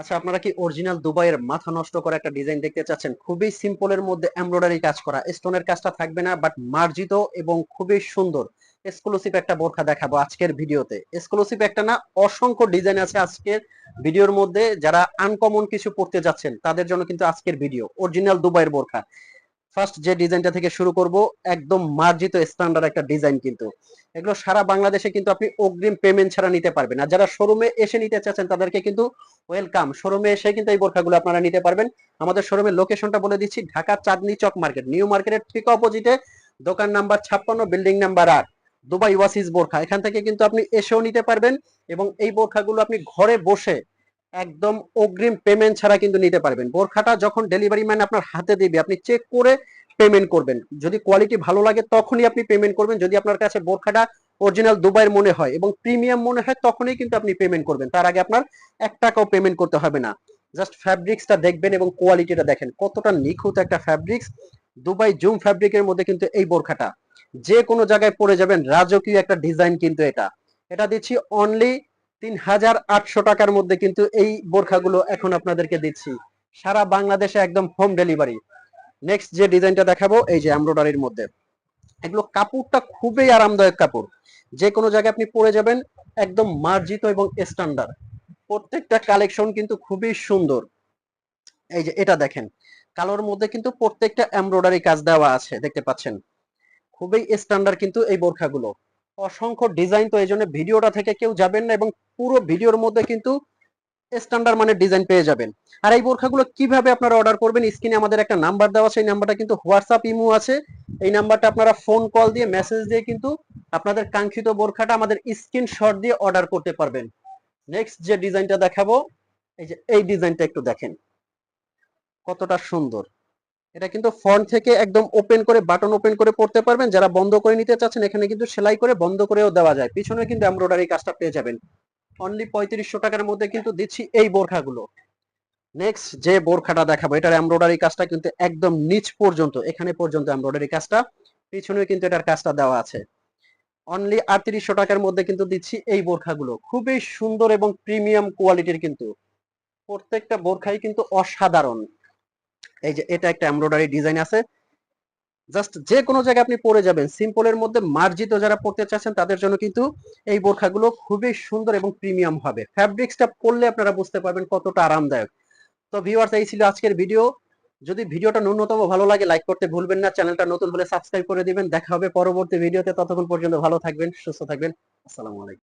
আচ্ছা, আপনারা কি অরিজিনাল দুবাইয়ের মাথা নষ্ট করা একটা ডিজাইন দেখতে চাচ্ছেন? খুবই সিম্পলের মধ্যে এমব্রয়ডারি কাজ করা, স্টোনের কাজটা থাকবে না, বাট মার্জিত এবং খুবই সুন্দর এক্সক্লুসিভ একটা বোরখা দেখাবো আজকের ভিডিওতে। এক্সক্লুসিভ একটা না, অসংখ্য ডিজাইন আছে আজকের ভিডিওর মধ্যে। যারা আনকমন কিছু পড়তে যাচ্ছেন তাদের জন্য কিন্তু আজকের ভিডিও অরিজিনাল দুবাইয়ের বোরখা। ফার্স্ট যে ডিজাইনটা থেকে শুরু করব, একদম মার্জিত স্ট্যান্ডার্ড একটা ডিজাইন কিন্তু। এগুলো সারা বাংলাদেশে কিন্তু আপনি অগ্রিম পেমেন্ট ছাড়া নিতে পারবেন। আর যারা শোরুমে এসে নিতে চাচ্ছেন তাদেরকে কিন্তু ওয়েলকাম, শোরুমে এসে কিন্তু এই বোরখাগুলো আপনারা নিতে পারবেন। আমাদের শোরুমের লোকেশনটা বলে দিচ্ছি, ঢাকা চাঁদনী চক মার্কেট, নিউ মার্কেটের ঠিক অপোজিটে, দোকান নাম্বার 56, বিল্ডিং নাম্বার 8, দুবাই ওয়াসিস বোরখা। এখান থেকে কিন্তু আপনি এসেও নিতে পারবেন এবং এই বোরখাগুলো আপনি ঘরে বসে একদম অগ্রিম পেমেন্ট ছাড়া কিন্তু নিতে পারবেন। বোরখাটা যখন ডেলিভারি ম্যান আপনার হাতে দিবে আপনি চেক করে পেমেন্ট করবেন। যদি কোয়ালিটি ভালো লাগে তখনই আপনি পেমেন্ট করবেন। যদি আপনার কাছে বোরখাটা অরিজিনাল দুবাইয়ের মনে হয় এবং প্রিমিয়াম মনে হয় তখনই কিন্তু আপনি পেমেন্ট করবেন। তার আগে আপনার 1 টাকাও পেমেন্ট করতে হবে না। জাস্ট ফ্যাব্রিক্সটা দেখবেন এবং কোয়ালিটিটা দেখেন কতটা নিখুঁত একটা ফ্যাব্রিক্স। দুবাই জুম ফ্যাব্রিকের মধ্যে কিন্তু এই বোরখাটা যে কোনো জায়গায় পরে যাবেন, রাজকীয় একটা ডিজাইন কিন্তু এটা। এটা দিচ্ছি অনলি 3800 টাকার মধ্যে কিন্তু এই বোরখাগুলো এখন আপনাদেরকে দিচ্ছি সারা বাংলাদেশে, একদম হোম ডেলিভারি। নেক্সট যে ডিজাইনটা দেখাবো, এই যে এমব্রয়ডারির মধ্যে, এগুলো কাপড়টা খুবই আরামদায়ক কাপড়, যে কোনো জায়গায় আপনি পরে যাবেন, একদম মার্জিত এবং স্ট্যান্ডার্ড। প্রত্যেকটা কালেকশন কিন্তু খুবই সুন্দর। এই যে এটা দেখেন, কালোর মধ্যে কিন্তু প্রত্যেকটা এমব্রয়ডারি কাজ দেওয়া আছে, দেখতে পাচ্ছেন। খুবই স্ট্যান্ডার্ড কিন্তু এই বোরখাগুলো, অসংখ্য ডিজাইন, তো এই জন্য ভিডিওটা থেকে কেউ যাবেন না এবং পুরো ভিডিওর মধ্যে কিন্তু স্ট্যান্ডার্ড মানের ডিজাইন পেয়ে যাবেন। আর এই বোরখাগুলো কিভাবে আপনারা অর্ডার করবেন, স্ক্রিনে আমাদের একটা নাম্বার দেওয়া আছে, এই নাম্বারটা কিন্তু হোয়াটসঅ্যাপ ইমো আছে। এই নাম্বারটা আপনারা ফোন কল দিয়ে মেসেজ দিয়ে কিন্তু আপনাদের কাঙ্ক্ষিত বোরখাটা আমাদের স্ক্রিনশট দিয়ে অর্ডার করতে পারবেন। নেক্সট যে ডিজাইনটা দেখাবো, এই যে এই ডিজাইনটা একটু দেখেন কতটা সুন্দর। এটা কিন্তু ফ্রন্ট থেকে একদম ওপেন করে, বাটন ওপেন করে পড়তে পারবেন। যারা বন্ধ করে নিতে চাচ্ছেন এখানে কিন্তু সেলাই করে বন্ধ করেও দেওয়া যায়। পিছনে কিন্তু এমব্রয়ডারি কাজটা পেয়ে যাবেন। অনলি 3500 টাকার মধ্যে কিন্তু দিচ্ছি এই বোরখাগুলো। নেক্সট যে বোরখাটা দেখাবো, এটার এমব্রয়ডারি কাজটা কিন্তু একদম নিচ পর্যন্ত, এখানে পর্যন্ত এমব্রয়ডারি কাজটা, পিছনে কিন্তু এটার কাজটা দেওয়া আছে। অনলি 3800 টাকার মধ্যে কিন্তু দিচ্ছি এই বোরখাগুলো, খুবই সুন্দর এবং প্রিমিয়াম কোয়ালিটির কিন্তু। প্রত্যেকটা বোরখাই কিন্তু অসাধারণ। এই যে এটা একটা এমব্রয়ডারি ডিজাইন আছে, জাস্ট যে কোনো জায়গায় আপনি পরে যাবেন। সিম্পলের মধ্যে মার্জিত যারা পড়তে চাচ্ছেন তাদের জন্য কিন্তু এই বোরখাগুলো খুবই সুন্দর এবং প্রিমিয়াম হবে। ফ্যাব্রিক্সটা পরলে আপনারা বুঝতে পারবেন কতটা আরামদায়ক। তো ভিউয়ার্স, এই ছিল আজকের ভিডিও। যদি ভিডিওটা ন্যূনতম ভালো লাগে লাইক করতে ভুলবেন না, চ্যানেলটা নতুন হলে সাবস্ক্রাইব করে দিবেন। দেখা হবে পরবর্তী ভিডিওতে, ততক্ষণ পর্যন্ত ভালো থাকবেন, সুস্থ থাকবেন। আসসালামু আলাইকুম।